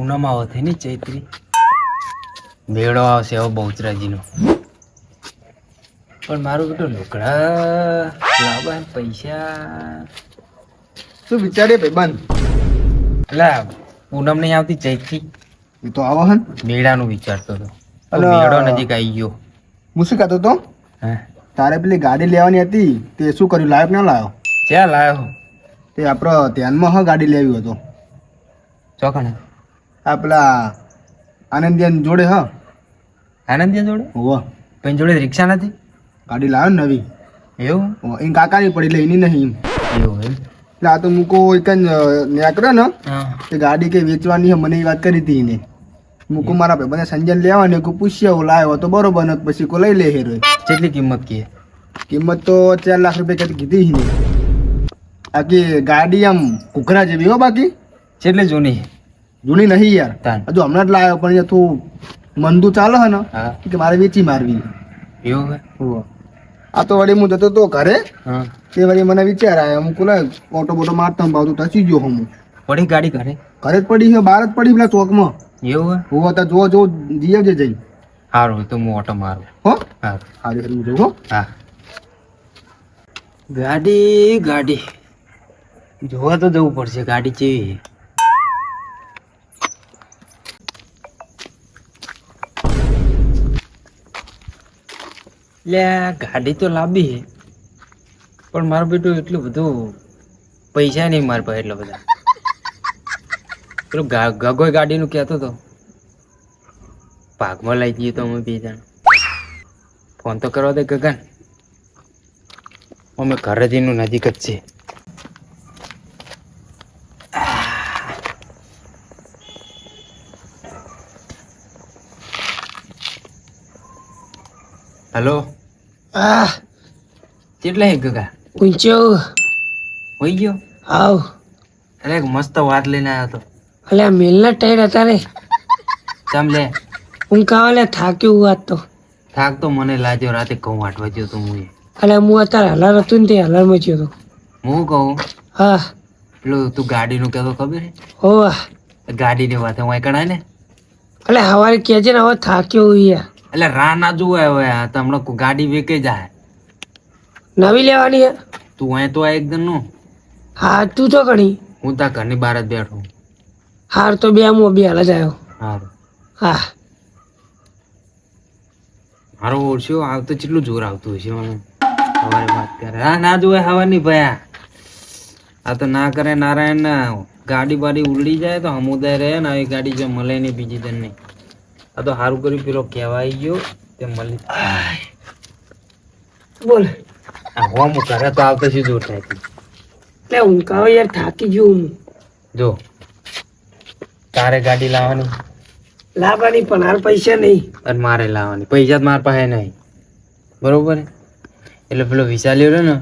પૂનમ આવતી ને ચૈત્રી મેળો આવશે હવે બહુચરાજીનો. પણ મારું બેટું લુગડા લાવવા પૈસા શું વિચારે ભાઈબંધ? એટલે પૂનમ નહીં આવતી ચૈત્રી એ તો આવો હન મેળાનું વિચારતો હતો. અલા. મેળો નજીક આવી ગયો. હું શું કહેતો તો હા તારે પેલી ગાડી લેવાની હતી તે શું કર્યું, લાવ્યો કે ના લાવ્યો? ક્યાં લાવ્યો? તે આપણો ધ્યાનમાં હ ગાડી લેવી હતો. ચોકણ આ પેલા આનંદિયન જોડે હ. આનંદિયા જોડે હોવ પણ જોડે રિક્ષા નથી. ગાડી લાવ્યો ને નવી. એવું એને કાકાની પડી એટલે એની નહીં. એવું એમ. એટલે આ તો મૂકો એક જ નેકળ્યો ને હા તે ગાડી કઈ વેચવાની મને એ વાત કરી હતી એને. મૂકું મારા ભાઈ સંજન લેવાની કોઈ પૂછ્યા લાવ્યો તો બરોબર ને પછી કોઈ લઈ લે હેરો. કેટલી કિંમત કહે? કિંમત તો 4 લાખ રૂપિયા કીધી ને. બાકી ગાડી આમ કુકરા જેવી હો, બાકી કેટલી જૂની? જૂની નહીં યાર, તાન. હજુ હમણાં જ લાવ્યો પણ તું મંદુ ચાલે હે ને હા કે મારે વેચી મારવી. એવું હે? હોવે. આ તો વળી હું જતો તો ઘરે હા તે વળી મને વિચાર આવ્યો હું કોને ઓટો બોટો મારતા ભાવ તો તસી ગયો હું. પડી ગાડી ઘરે? ઘરે જ પડી છે, બહાર જ પડી પેલા ચોકમાં. એવું હે? હોવો તો જો જઈ આવજે જઈ. સારું તો હું ઓટો મારું. હો સારું હારે હું જોઉં હો. હા. ગાડી ગાડી જોવા તો જવું પડશે ગાડી કેવી. લે ગાડી તો લાંબી છે પણ મારું બેટું એટલું બધું પૈસા નહીં મારા પાસે એટલા બધા. પેલું ગગોય ગાડીનું કહેતો હતો ભાગમાં લઈ જઈએ તો અમે 2 જણ. ફોન તો કરવા દે ગગન. અમે ઘરે જઈનું નજીક જ છે. હેલો. કેટલા હે ગગા? ઊંચો હોઈ ગયો? આવ અરે એક મસ્ત વાત લઈને આવ્યો હતો. અલે આ મેલના ટાયર હતા રે. ચમ લે? હું કાવલે થાક્યો વાત તો. થાક તો મને લાગ્યો, રાતે ઘઉં વાટવા ગયો તો હું. અલે હું અત્યારે હલાર હતું ને તે હલારમાં ગયો હતો. હું કહું હા પેલું તું ગાડીનું કહેતો ખબર હે? હોવા ગાડીની વાત હું કણાય ને. અલે હવારે કહેજે ને હવે થાક્યો હું યાર. એટલે રાહ ના જોવે હવે. આ તો હમણાં ગાડી વેચાઈ જાય. નવી લેવાની હે? તું અહીં તો આ એકદમ નું. હા તું તો ઘણી. હું તાર ઘરની બહાર જ બેઠો. હાર તો બે હું બે હાલ જ આવ્યો. સારું. હા મારો ઓળખ્યો આવતો કેટલું જોર આવતું હશે મને. સવારે વાત કરે હા ના જોવે હવાની ભયા. આ તો ના કરે નારાયણ ના. ગાડી બાડી ઉલડી જાય તો સમુદાય રહે ને આવી ગાડી જો મળે નહીં બીજી તને નહીં. આ તો સારું કર્યું પેલો કહેવાય ગયો તે મળી. બોલ. હોમ ઘરે તો આવતો શું જોર થાય. એટલે ઊંઘાવો યાર થાકી ગયો હું. જો તારે ગાડી લાવવાની લાવવાની પણ હાલ પૈસા નહીં. અને મારે લાવવાની. પૈસા તો મારા પાસે નહીં બરોબર. એટલે પેલો વિશાલ્યો રહ્યો ને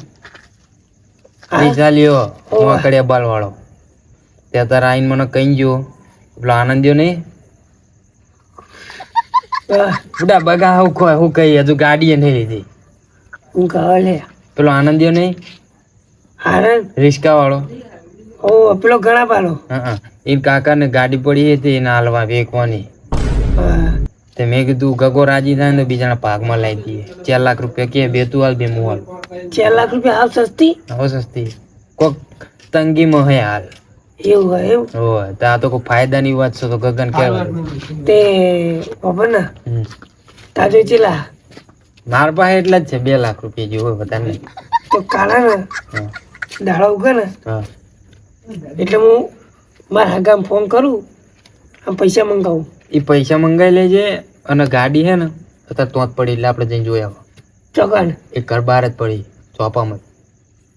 વિશાલ્યો મોકળિયા બાલ વાળો ત્યાં તારા આઈને મને કહી ગયો પેલો આનંદ્યો નહીં બુડા બગા હું કહી હજુ ગાડી એ નહીં લીધી. ઊંઘાવો લે પેલો આનંદ્યો નહીં હારે રિસ્કા વાળો. ઓ પેલો ઘણા પાલો. હા એ કાકા ને ગાડી પડી હતી એને હાલવા વેચવાની. તે મેં કીધું ગગો રાજી થાય ને બીજાના ભાગમાં લાવી દઈએ. 4 લાખ રૂપિયા કે બે તું હાલ બે હું હાલ. 4 લાખ રૂપિયા હાવ સસ્તી. હવે સસ્તી કોક તંગીમાં હે હાલ. એવું હોય એવું. હોય તો આ તો કોઈ ફાયદાની વાત છે તો ગગન કહેવાય. તે ખબર ને તાજો ચેલા મારા પાસે એટલા જ છે 2 લાખ રૂપિયા જેવું હોય વધારે નહીં. તો કાળા ને હા દાડા ઉગે ને હા એટલે હું મારા ગામ ફોન કરું આમ પૈસા મંગાવું. એ પૈસા મંગાવી લેજે અને ગાડી હે ને અત્યારે તો જ પડી એટલે આપણે જઈને જોઈ આવો. ચોકાન એ ઘર બહાર જ પડી ચોપામાં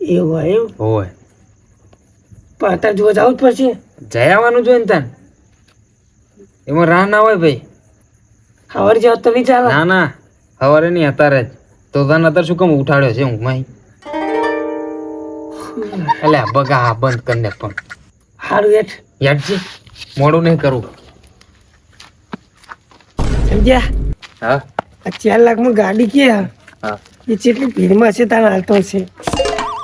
એવું હોય એવું. હોય પણ અત્યારે જોવા જવું જ પડશે. જઈ આવવાનું જોઈએ ને તાન. એમાં રાહ ના હોય ભાઈ. સવારે જાવ તો નહીં ચાલે. ના ના સવારે નહીં અત્યારે જ. તો તને અત્યારે શું કામ ઉઠાડ્યો છે ઊંઘમાં? એટલે બગા હા બંધ કરીને પણ સારું હેઠ યાદ છે મોડું નહીં કરવું. સમજ્યા? હા આ 4 લાખમાં ગાડી કે હા એ જેટલી ભીડમાં છે તારે હાલતો હશે.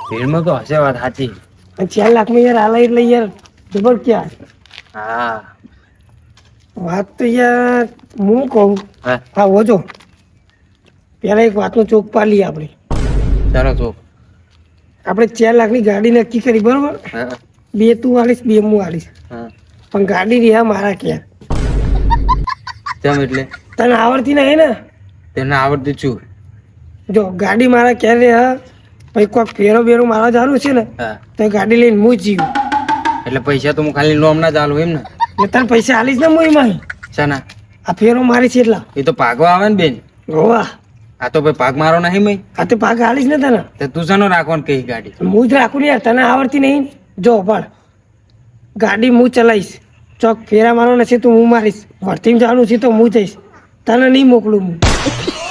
ભીડમાં તો હશે વાત સાચી. 4 લાખમાં યાર હાલે એટલે યાર જબર ક્યાં. હા વાત તો યાર હું કહું હા હા હોજો પેલા એક વાતનો ચોક પાડી આપણે ચાલો ચોક. આપણે 4 લાખની ગાડી નક્કી કરી બરોબર હા 2 તું આલીશ 2 હું આલીશ હા પણ ગાડી રહ્યા મારા ક્યાં કેમ એટલે તને આવડતી નહીં ને તેને આવડતું છું. જો ગાડી મારા ક્યાં રે હા પછી કોઈક ફેરો બેરો મારવા જવાનું છે ને હા તો એ ગાડી લઈને હું જીવ એટલે પૈસા તો હું ખાલી લોમ ના ચાલુ એમ ને એટલે તને પૈસા આલીશ ને હું એમાં શાના આ ફેરો મારી છે એટલા એ તો ભાગવા આવે ને બેન. હોવા આ તો ભાઈ ભાગ મારો નહીં મય. આ તો પાક આલીશ ને તને તે તું શાનો રાખવાનું કઈ ગાડી હું જ રાખું ને યાર તને આવડતી નહીં જો પણ ગાડી હું ચલાવીશ ચોક ફેરા મારવાના છે તો હું મારીશ વળતીમાં જવાનું છે તો હું જઈશ તને નહીં મોકલું હું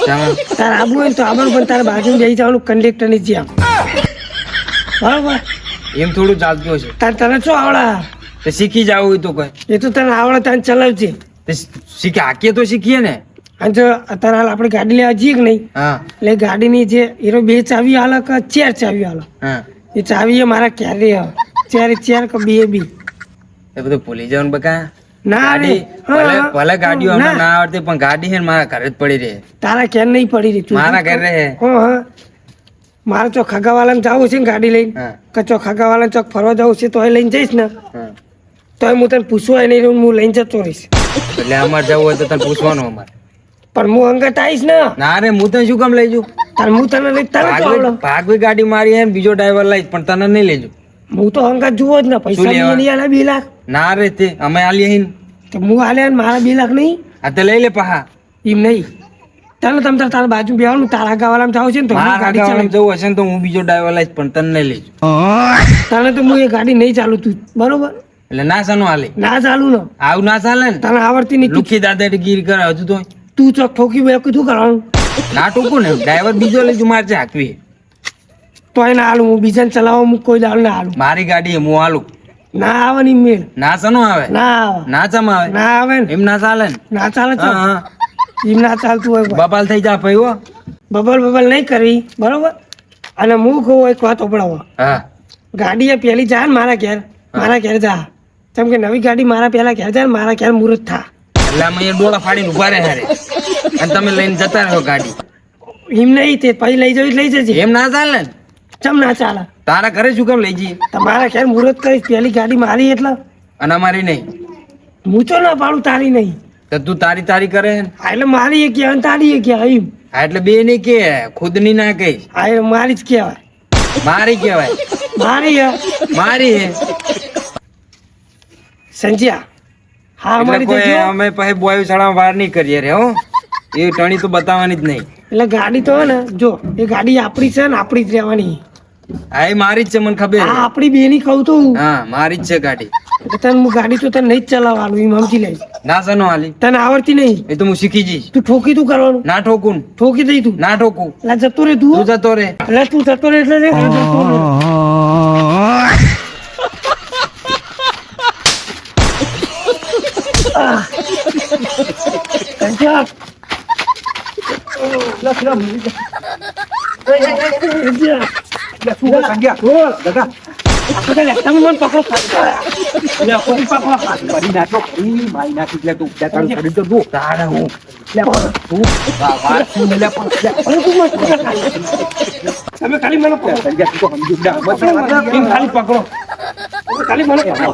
શામાં? તારે આવવું હોય ને તો આવવાનું પણ તારે બાજુમાં જઈ જવાનું કંડક્ટરની જેમ બરાબર એમ થોડું ચાલતું હશે. તને શું આવડા તે શીખી જાવ હોય તો કોઈ એ તો તને આવડે તને ચલાવજે તે શીખે હાકીએ તો શીખીએ ને. અને જો અત્યારે હાલ આપણે ગાડી લેવા જઈએ કે નહીં હા એટલે ગાડીની જે એનો 2 ચાવી હાલે કે 4 ચાવી હાલે હા એ ચાવી એ મારા ક્યારે ચાર કે બે બી એ બધું ભૂલી જવાનું બકા. ના રે ગાડી ભલે ગાડીઓ અમને ના આવડતી પણ ગાડી છે ને મારા ઘરે જ પડી રહે. તારા ક્યાં નહીં પડી રહી તું મારા ઘરે રહે. હા મારે ચોક ખાગાવાલાને જવું છે ને ગાડી લઈને હા કે ચોક ખાગાવાલાને ચોક ફરવા જવું છે તો એ લઈને જઈશ ને હા તો હું તને પૂછવા નહીં રહું હું લઈને જતો રહીશ એટલે અમારે જવું હોય તો તને પૂછવાનું અમારે. પણ હું અંગત આવીશ ને ના રે હું તને શું કામ લઈ જઉં? તાર હું તને લઈ તને તો આવડે ભાગવી ગાડી મારી હે ને બીજો ડ્રાઈવર લઈશ પણ તને નહીં લઈ જઉં. હું તો અંગત જુઓ જ ને પૈસા શું લેવા? નહીં આલે 2 લાખ ના રે તે અમે આલીએ હી ને. કે હું આલે ને મારા 2 લાખ નહીં આ તે લઈ લે પહા. એમ નહીં તને તમ તારા બાજુ બેવાનું તારા ગાવાલામાં જાવ છે ને તો હું મારા ગાડી ગામમાં ચલાવી જવું હશે ને તો હું બીજો ડ્રાઈવર લઈશ પણ તને નહીં લઈ જઉં. તને તો હું એ ગાડી નહીં ચાલુ તું બરોબર એટલે ના સાનો હાલે ના ચાલુ ને આવું ના ચાલે ને. તને આવડતી નહીં તું- લુખી દાદાગીરી કરે હજુ તો તું ચોક ઠોકી બે શું કરવાનું ના ટૂંકું ને ડ્રાઈવર બીજો લઈ જઉં મારે હાકવી. તો એને હાલું હું બીજાને ચલાવવા હું કોઈ દાળ ના હાલું મારી ગાડી હે, હું હાલું. ના આવે ને ઈ મેળ ના સાનો આવે ના આવે ના ચમ આવે ના આવે ને એમ ના ચાલે ને. ના ચાલે હા ચાલ હા એમ ના ચાલતું હોય કોઈ. બબાલ થઈ જા ભાઈ હો. બબલ નહીં કરવી બરોબર અને હું કહું એક વાત ઓપડાવો હા ગાડી એ પેલી જા ને મારા ઘેર જા કેમ કે નવી ગાડી મારા પેલા ઘેર જાય ને મારા ઘેર મુહૂર્ત થા એટલે અમે અહીંયા ડોળા ફાડીને ઉભા રહે હારે અને તમે લઈને જતા રહો ગાડી. એમ નહીં તે પછી લઈ જવી લઈ જજે એમ ના ચાલે ને. ચમ ના ચાલે તારા ઘરે શું કામ લઈ જઈએ તમારા ઘેર મુહૂર્ત કરીશ પેલી ગાડી મારી એટલે અને અમારી નહીં? હું તો ના પાડું તારી નહીં તો તું તારી કરે ને. હા એટલે મારી એ કહેવાય ને તારી એ કહેવાય એમ હા એટલે બે નહીં કે ખુદની ના કહીશ. હા એ મારી જ કહેવાય મારી કહેવાય. મારી હે મારી હે સંજ્યા હા એટલે અમારી કોઈ જજો. અમે પછી બોય શાળામાં વાર નહીં કરીએ રે હો. એ ટણી તો બતાવવાની જ નહીં. એટલે ગાડી તો હે ને જો એ ગાડી આપણી છે ને આપણી જ રહેવાની હા એ મારી જ છે મને ખબર આ છે. આપણી બેની કહું તો હા મારી જ છે ગાડી. એટલે તને હું ગાડી તો તને નહીં જ ચલાવવાનું એમ સમજી લઈશ ના સનો હાલી તને આવડતી નહીં એ તો હું શીખી જઈશ. તું ઠોકી તું કરવાનું ના ઠોકું ઠોકી દઈ તું ના ઠોકું. એટલે જતો રે તું તું જતો રે. એટલે તું જતો રે એટલે રે, એટલે જતો રે. આહ. સંજ્યા. સંજ્યા. બોલ. આપણે લે, તમે મને પકડો લે, કોઈ પકડો તારે હું અરે તું મને પકડ. તમે ખાલી મને પકડો ખાલી પકડો ખાલી મને પકડો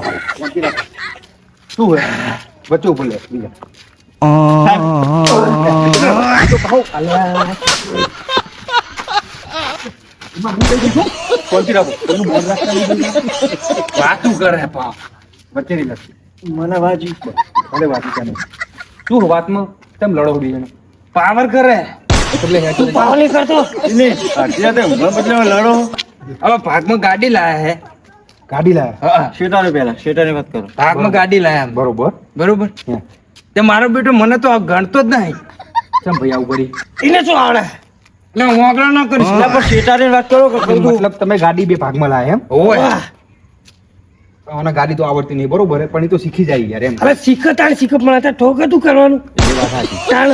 શું હે બચ્ચો બોલે કોણથી રાખો એનું બોલ રાખતા વાતું કરે પા. વચ્ચે નહીં લાગતી મને વાજી ભલે વાજી ચાલે શું વાતમાં તેમ લડો ઉડી પાવર કરે. એટલે તું પાવ નહીં કરતો લડો હવે ભાગમાં ગાડી લાયા હે. ગાડી લાયા હા શેટાને પેલા શેટાની વાત કરો ભાગમાં ગાડી લાયા એમ. બરોબર બરોબર તે મારો બેટો મને તો ગણતો જ નહીં. ચમ ભાઈ આવું કરી એને શું આવડે એટલે હું આગળ ન કરીશ. પણ શેટાની વાત કરો કે મતલબ તમે ગાડી બે ભાગમાં લાયા એમ ઓય વાહ. મને ગાડી તો આવડતી નહીં બરોબર હે, પણ એ તો શીખી જાય યાર એમ અરે શીખ તાણ શીખ પણ અત્યારે ઠોકે તું કરવાનું એ વાત સાચી તાણ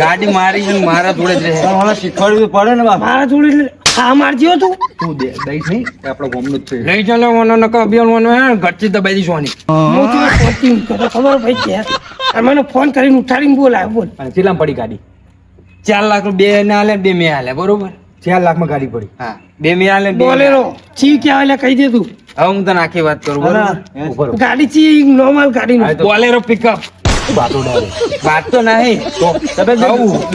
ગાડી મારી છે ને મારા જોડે જ રહે. મને શીખવાડવું પડે ને બાપ મારા જોડે એટલે હા મારજી હો તું તું દઈશ નહીં એ આપણો ગોમનું જ છે લઈ ચાલો મને નકા અભિયાન મને ઘટથી દબાઈ દઈશું આની. હું તું પહોંચી કતો ખબર ભાઈ કે તારે મને ફોન કરીને ઉઠાડીને બોલાય બોલ. અને કેટલામાં પડી ગાડી? 4 લાખ બે ને હાલે 2 મેં હાલે બરોબર. 4 લાખમાં ગાડી પડી. હા 2 મેં હાલે 2 બોલેરો ચી ક્યાં એટલે કહી દે તું. હવે હું તને આખી વાત કરું બરોબર. ઉપર ગાડી ચી નોર્મલ ગાડી નો. બોલેરો પિકઅપ બાતો ડારે વાત તો નહીં તો તમે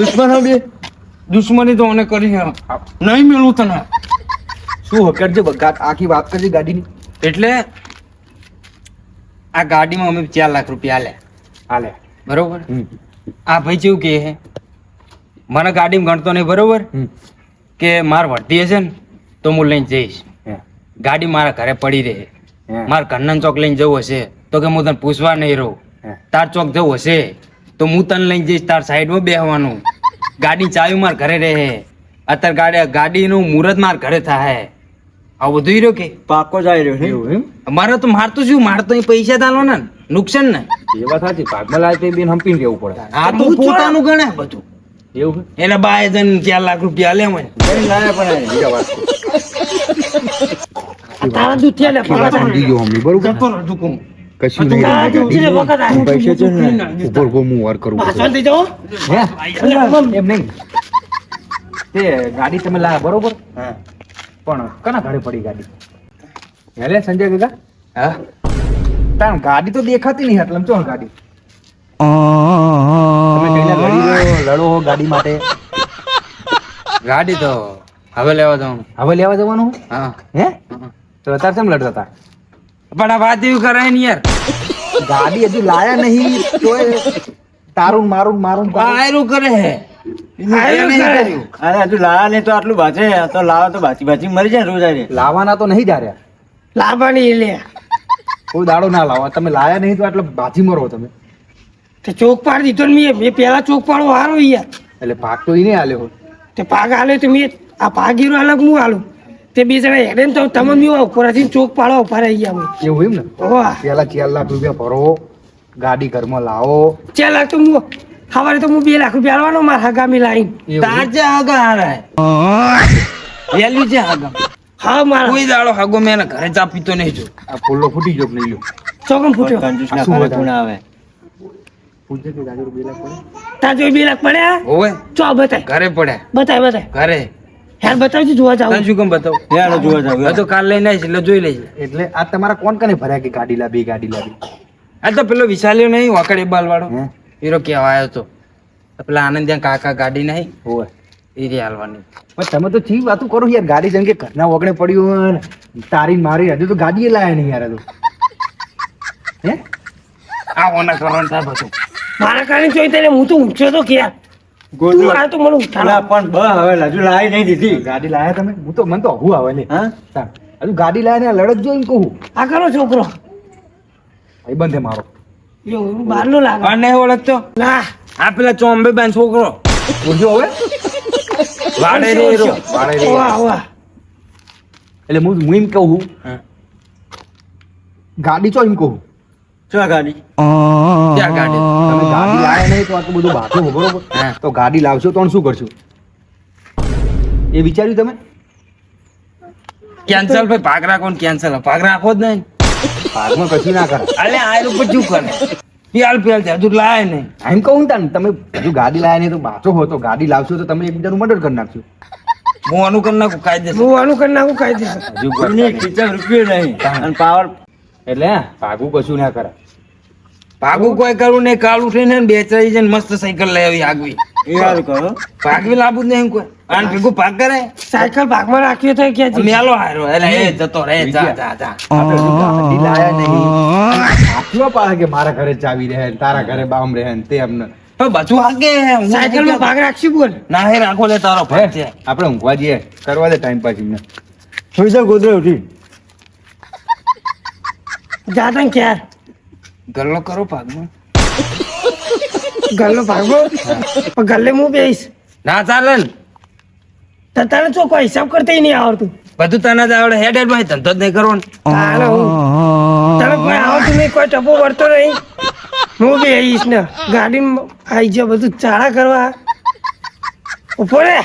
દુશ્મન હો બે દુશ્મની તો મને કરી છે. નહીં મેળવું તને શું હકર છે? આખી વાત કરજે ગાડીની. એટલે આ ગાડીમાં અમે 4 લાખ રૂપિયા હાલે બરોબર. આ ભાઈ કેવું કે છે મને ગાડીમાં ગણતો નહીં બરોબર કે માર વર્તી હશે ને તો હું લઈને જઈશ. ગાડી મારા ઘરે પડી રહે. મારે ઘરના ચોક લઈને જવું હશે તો કે હું તને પૂછવા નહીં રહું. તાર ચોક જવું હશે તો હું તને લઈને જઈશ. તાર સાઈડમાં બેસવાનું. ગાડી ચાવી માર ઘરે રહે. અત્યારે ગાડીનું મુહૂર્ત માર ઘરે થાય. આ બધું રહ્યો કે પાકો જાય રહ્યો છે. મારે તો મારતું શું મારે તો અહીં પૈસા તાલો ને નુકસાન ને એ વાત સાચી. ભાગમાં લાવે તે બેન હંપીને રહેવું પડે. આ તો પોતાનું ગણે બધું એવું એના બાય જન 4 લાખ રૂપિયા લે મને લાયા પણ બીજા વાત તારા દૂધિયા ને પકડ. સમજી ગયો અમે બરોબર. જતો રહો દુકું. કશું તારા દૂધિયા ને પકડ આ. પૈસા છે ને ઉપર ગો હું વાર કરું પાછળ થઈ જાઓ. એમ નહીં તે ગાડી તમે લાયા બરોબર. પણ કના ઘરે પડી ગાડી? હેલે સંજય કાકા હા તાણ ગાડી તો દેખાતી નહીં એટલે ચો ગાડી તમે કઈને લડો હો ગાડી માટે? ગાડી તો હવે લેવા જવાનું. હવે લેવા જવાનું? હા હે તો અત્યારે કેમ લડતા હતા? પણ આ વાત એવી કરાય ને યાર. ગાડી હજુ લાયા નહીં તોય તારું મારું મારું આયરું કરે હે આયરું કરે. અરે હજુ લાયા નહીં તો આટલું બાચે તો લાવા તો બાચી બાચી મરી જાય રોજ આજે. લાવવાના તો નહીં જાર્યા. લાવવાની લે. કોઈ દાડો ના લાવો. તમે લાયા નહીં તો આટલો બાજી મરો તમે. તે ચોક પાડી દીધો ને મેં પેલા ચોક પાડવો હારો યાર. એટલે ભાગ તો એને આલ્યો. તે પાગ હાલે તો મેં આ પાગીરો અલગ હું હાલું. તે બે જણા હેડે ને તો તમે મેં ઉપરથી ચોક પાડવા ઉભા રહી ગયા અમે. એવું એમ ને? વાહ પેલા 4 લાખ રૂપિયા ભરો, ગાડી ઘરમાં લાવો. 4 લાખ તો હું સવારે તો હું 2 લાખ રૂપિયા આલવાનો મારા હગામી લાઈન. તાજે આગળ હારાય વેલ્યુ છે આગળ. હા મારા કોઈ દાડો હાગો મેં એના ઘરે ચા પીતો નહીં જો. આ ફૂલો ફૂટી ગયો કે નહીં લ્યો? ચોકમ ફૂટ્યો. કંજૂસ આ ના શું કરે બધા? કોણ આવે? પૂછજે કે ગાડી 2 લાખ પડે. ત્યાં જોઈ 2 લાખ પડ્યા. હોવે ચો બતાય ઘરે પડ્યા બતાય ઘરે. યાર બતાવજો જોવા તને જાવ. શું કેમ બતાવ યાર જોવા જાવ હવે તો કાલ લઈને આવીશ એટલે જોઈ લઈશ. એટલે આ તમારા કોણ કને ભર્યા કે ગાડી લાવી ગાડી લાવી? આ તો પેલો વિશાલ્યો નહીં વાકડે બાલ વાળો હે હીરો કેવા આવ્યો તો પેલા આનંદ ત્યાં કાકા ગાડી નહીં હોવે. એ રી હાલવાની. પણ તમે તો ચી વાતું કરો યાર. ગાડી જેમ કે ઘરના વગડે પડ્યું હોય ને, તારી ને મારી હજુ તો ગાડી લાયા નહીં યાર. હજુ હે આ ઓના કરવાનું થાય બધું. મારા કારણે જોઈ તને હું તો ઊંચો તો કે યાર. તું આ તો મને ઉઠાડો. અલા પણ હવે હજુ લાવી નહીં દીધી. ગાડી લાયા તમે? મને તો અઘું આવે લે. હા તાણ. હજુ ગાડી લાયા ને લડત જોઈને કહું આ કરો છોકરો ભાઈ બંધે મારો એવું બહારનો લાગે આ નહીં ઓળખતો ના આ પેલા ચોમ્બે બેન છોકરો ઓળખ્યો હવે? વાડે રે હીરો. વાડે રે. વાહ વાહ એટલે હું એમ કહું હા. ગાડી ચો એમ કહું શું ગાડી? ક્યાં ગાડી તમે ગાડી લાયા નહીં તો આટલું બધું બાથું બરોબર. હા. તો ગાડી લાવશો તો શું કરશું એ વિચાર્યું તમે? કેન્સલ ભાઈ ભાગ રાખો ને કેન્સલ ભાગ રાખો જ નહીં. ભાગમાં કશું ના કરે. અલે આ ઉપર શું કરે પેલ હજુ લાય નહીં. એમ કહું તાન તમે હજુ ગાડી લાયા નહીં તો બાચો હો તો ગાડી લાવશો તો તમે એકબીજાનું મર્ડર કરી નાખશો. હું આનું કરી નાખું કાયદેસર. હું આનું કરી નાખું કાયદેસર. હજુ નહીં, ખીચામાં રૂપિયો નહીં અને પાવર એટલે ભાગવું કશું ના કરે. ભાગું કોઈ કરવું નહીં. કાલ ઉઠીને ને 2-4 જણ મસ્ત સાયકલ લઈ આવી આગવી. એ સારું કરો. ભાગવી લાવવું જ નહીં કોઈ. આને ભેગું ભાગ કરે સાયકલ ભાગમાં રાખ્યો તો ક્યાં જઈ? મેલો હારો એટલે એ જતો રે જા જા જા. આપણે હજુ ગાડી લાયા નહીં. હાથમાં પાડે કે મારા ઘરે ચાવી રહે ને તારા ઘરે બામ રહે ને તે અમને પણ બધું આગે હું સાયકલમાં ભાગ રાખશી બોલ. ના હે રાખો લે તારો ભાગ છે. આપણે ઊંઘવા જઈએ કરવા દે ટાઈમ પાસ એમને. સુઈ જાવ ગોદરે ઉઠી. જાતા ને ક્યાર ગલ્લો કરો ભાગમાં. ગલ્લો ભાગો પણ ગલ્લે હું બેહીશ. ના ચાલે ને તો તને તો કોઈ હિસાબ કરતા નહીં આવડતું. બધું તને જ આવડે. હેડ માં ધંધો જ નહીં કરવાનો. તારે હું તને કોઈ આવડતું નહીં, કોઈ ટપો વળતો નહીં. હું બેહીશ ને ગાડીમાં આવી જાય બધું ચાળા કરવા. ઉભો રે